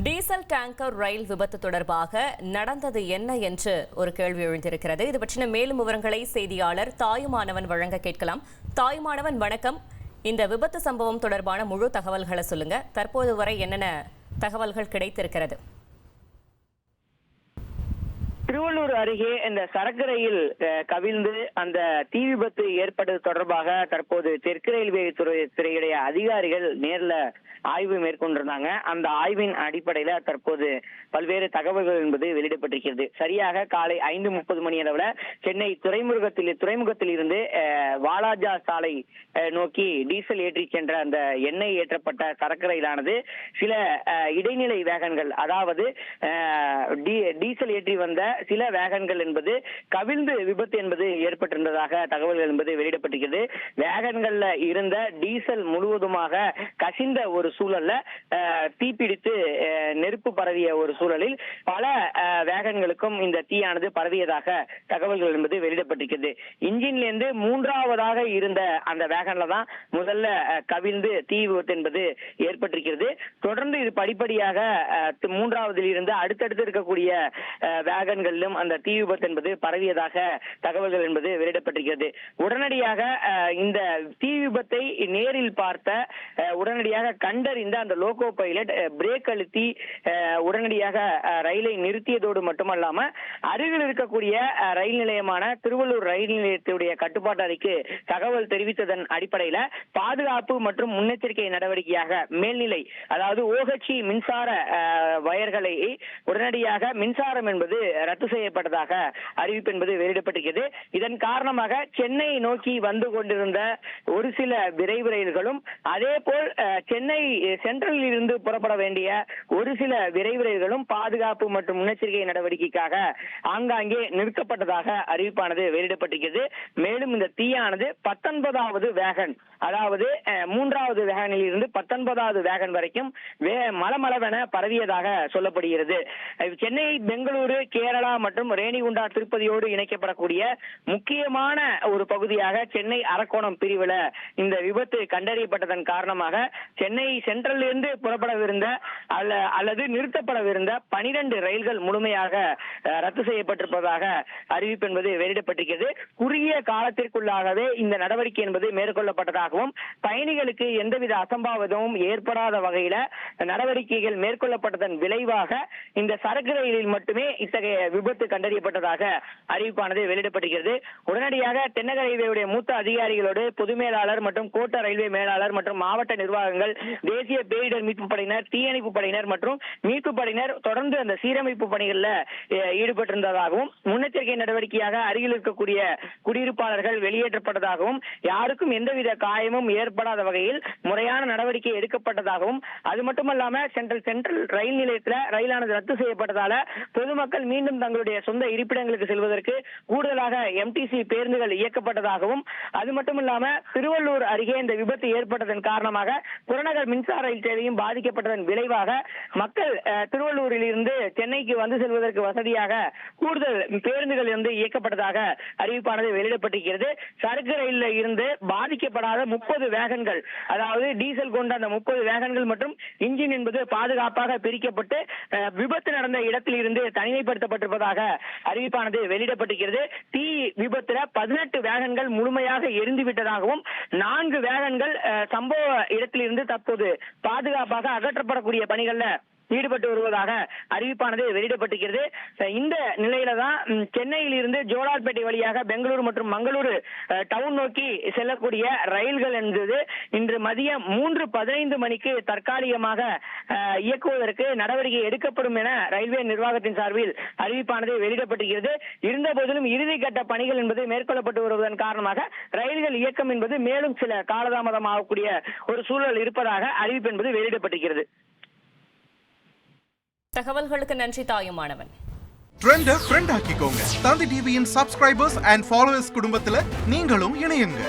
Diesel tanker ரயில் விபத்து தொடர்பாக நடந்தது என்ன என்று ஒரு கேள்வி எழுந்திருக்கிறது. இது பற்றின மேலும் விவரங்களை செய்தியாளர் தாயுமானவன் வழங்க கேட்கலாம். தாயுமானவன், வணக்கம். இந்த விபத்து சம்பவம் தொடர்பான முழு தகவல்களை சொல்லுங்க. தற்போது வரை என்னென்ன தகவல்கள் கிடைத்திருக்கிறது? திருவள்ளூர் அருகே இந்த சரக்கு ரயில் கவிழ்ந்து அந்த தீ விபத்து ஏற்பட்டது தொடர்பாக தற்போது தெற்கு ரயில்வே துறையுடைய அதிகாரிகள் நேர்ல ஆய்வு மேற்கொண்டிருந்தாங்க. அந்த ஆய்வின் அடிப்படையில தற்போது பல்வேறு தகவல்கள் என்பது வெளியிடப்பட்டிருக்கிறது. சரியாக காலை 5:30 மணி அளவுல சென்னை துறைமுகத்தில் இருந்து வாலாஜா சாலை நோக்கி டீசல் ஏற்றி சென்ற அந்த எண்ணெய் ஏற்றப்பட்ட சரக்கு ரயிலானது சில இடைநிலை வேகன்கள், அதாவது டீசல் ஏற்றி வந்த சில வேகன்கள் என்பது கவிழ்ந்து விபத்து என்பது ஏற்பட்டிருந்ததாக தகவல்கள் என்பது வெளியிடப்பட்டிருக்கிறது. வேகன்கள்ல இருந்த டீசல் முழுவதுமாக கசிந்த ஒரு சூழல்ல தீப்பிடித்து நெருப்பு பரவிய ஒரு சூழலில் பல வேகன்களுக்கும் இந்த தீயானது பரவியதாக தகவல்கள் என்பது வெளியிடப்பட்டிருக்கிறது. இன்ஜின்ல இருந்து மூன்றாவதாக இருந்த அந்த வேகன்ல தான் முதல்ல கவிழ்ந்து தீ விபத்து என்பது ஏற்பட்டிருக்கிறது. தொடர்ந்து இது படிப்படியாக மூன்றாவதில் இருந்து அடுத்தடுத்து இருக்கக்கூடிய வேகன்களிலும் அந்த தீ விபத்து என்பது பரவியதாக தகவல்கள் என்பது வெளியிடப்பட்டிருக்கிறது. உடனடியாக இந்த தீ விபத்தை நேரில் பார்த்த உடனடியாக கண்டறிந்த அந்த லோகோ பைலட் பிரேக் அழுத்தி உடனடியாக ரயிலை நிறுத்தியதோடு மட்டுமல்லாம அருகில் இருக்கக்கூடிய ரயில் நிலையமான திருவள்ளூர் ரயில் நிலையத்துடைய கட்டுப்பாட்டு அறைக்கு தகவல் தெரிவித்ததன் அடிப்படையில பாதுகாப்பு மற்றும் முன்னெச்சரிக்கை நடவடிக்கையாக மேல்நிலை, அதாவது OHE மின்சார வயர்களை உடனடியாக மின்சாரம் என்பது ரத்து செய்யப்பட்டதாக அறிவிப்பு என்பது வெளியிடப்பட்டிருக்கிறது. இதன் காரணமாக சென்னை நோக்கி வந்து கொண்டிருந்த ஒரு சில விரைவு ரயில்களும் அதே போல் சென்னை சென்ட்ரலில் இருந்து புறப்பட வேண்டிய ஒரு சில விரைவு ரயில்களும் பாதுகாப்பு மற்றும் முன்னெச்சரிக்கை நடவடிக்கைக்காக ஆங்காங்கே நிறுத்தப்பட்டதாக அறிவிப்பானது வெளியிடப்பட்டிருக்கிறது. மேலும் இந்த தீயானது 19வது வேகன், அதாவது 3வது வேகனில் இருந்து 19வது வேகன் வரைக்கும் மலமளவென பரவியதாக சொல்லப்படுகிறது. சென்னை, பெங்களூரு, கேரளா மற்றும் ரேணிகுண்டா, திருப்பதியோடு இணைக்கப்படக்கூடிய முக்கியமான ஒரு பகுதியாக சென்னை அரக்கோணம் பிரிவில் இந்த விபத்து கண்டறியப்பட்டதன் காரணமாக சென்னை சென்ட்ரல் இருந்து புறப்படவிருந்த அல்லது நிறுத்தப்படவிருந்த 12 ரயில்கள் முழுமையாக ரத்து செய்யப்பட்டிருப்பதாக அறிவிப்பு என்பது வெளியிடப்பட்டிருக்கிறது. குறுகிய காலத்திற்குள்ளாகவே இந்த நடவடிக்கை என்பது மேற்கொள்ளப்பட்டதாகவும் பயணிகளுக்கு எந்தவித அசம்பாவிதமும் ஏற்படாத வகையில நடவடிக்கைகள் மேற்கொள்ளப்பட்டதன் விளைவாக இந்த சரக்கு ரயிலில் மட்டுமே இத்தகைய விபத்து கண்டறியப்பட்டதாக அறிவிப்பானது வெளியிடப்பட்டிருக்கிறது. உடனடியாக தென்னக ரயில்வேயுடைய மூத்த அதிகாரிகளோடு பொது மேலாளர் மற்றும் கோட்ட ரயில்வே மேலாளர் மற்றும் மாவட்ட நிர்வாகங்கள், தேசிய பேரிடர் மீட்பு படையினர், தீயணைப்பு படையினர் மற்றும் மீட்பு படையினர் தொடர்ந்து அந்த சீரமைப்பு பணிகளில் ஈடுபட்டிருந்ததாகவும் முன்னெச்சரிக்கை நடவடிக்கையாக அருகில் இருக்கக்கூடிய குடியிருப்பாளர்கள் வெளியேற்றப்பட்டதாகவும் யாருக்கும் எந்தவித காயமும் ஏற்படாத வகையில் முறையான நடவடிக்கை எடுக்கப்பட்டதாகவும், அது மட்டுமல்லாம சென்ட்ரல் ரயில் நிலையத்தில் ரயிலானது ரத்து செய்யப்பட்டதால பொதுமக்கள் மீண்டும் தங்களுடைய சொந்த இருப்பிடங்களுக்கு செல்வதற்கு கூடுதலாக MTC பேருந்துகள் இயக்கப்பட்டதாகவும், அது மட்டுமில்லாம திருவள்ளூர் அருகே இந்த விபத்து ஏற்பட்டதன் காரணமாக புறநகர் மின்சார ரயில் சேவையும் பாதிக்கப்பட்டதன் விளைவாக மக்கள் திருவள்ளூரில் இருந்து சென்னைக்கு வந்து செல்வதற்கு வசதியாக கூடுதல் பேருந்துகள் இயக்கப்பட்டதாக அறிவிப்பானது வெளியிடப்பட்டிருக்கிறது. சரக்கு ரயிலில் இருந்து பாதிக்கப்படாத 30 வேகன்கள், அதாவது டீசல் கொண்ட அந்த 30 வேகன்கள் மற்றும் இன்ஜின் என்பது பாதுகாப்பாக பிரிக்கப்பட்டு விபத்து நடந்த இடத்தில் இருந்து தனிமைப்படுத்தப்பட்டிருப்பதாக அறிவிப்பானது வெளியிடப்பட்டிருக்கிறது. தீ விபத்துல 18 வேகன்கள் முழுமையாக எரிந்து விட்டதாகவும் 4 வேகன்கள் சம்பவ இடத்திலிருந்து தற்போது பாதுகாப்பாக அகற்றப்படக்கூடிய பணிகள்ல ஈடுபட்டு வருவதாக அறிவிப்பானது வெளியிடப்பட்டிருக்கிறது. இந்த நிலையில தான் சென்னையில் இருந்து ஜோலார்பேட்டை வழியாக பெங்களூரு மற்றும் மங்களூரு டவுன் நோக்கி செல்லக்கூடிய ரயில்கள் என்பது இன்று மதியம் 3:15 மணிக்கு தற்காலிகமாக இயக்குவதற்கு நடவடிக்கை எடுக்கப்படும் என ரயில்வே நிர்வாகத்தின் சார்பில் அறிவிப்பானது வெளியிடப்பட்டிருக்கிறது. இருந்த போதிலும் இறுதிக்கட்ட பணிகள் என்பது மேற்கொள்ளப்பட்டு வருவதன் காரணமாக ரயில்கள் இயக்கம் என்பது மேலும் சில காலதாமதம் ஆகக்கூடிய ஒரு சூழல் இருப்பதாக அறிவிப்பு என்பது வெளியிடப்பட்டிருக்கிறது. தகவல்களுக்கு நன்றி தாயுமானவன். ட்ரெண்ட ஃப்ரெண்ட் ஆக்கிக்கோங்க. தந்தி டிவியின் சப்ஸ்கிரைபர்ஸ் அண்ட் ஃபாலோவர்ஸ் குடும்பத்துல நீங்களும் இணையுங்க.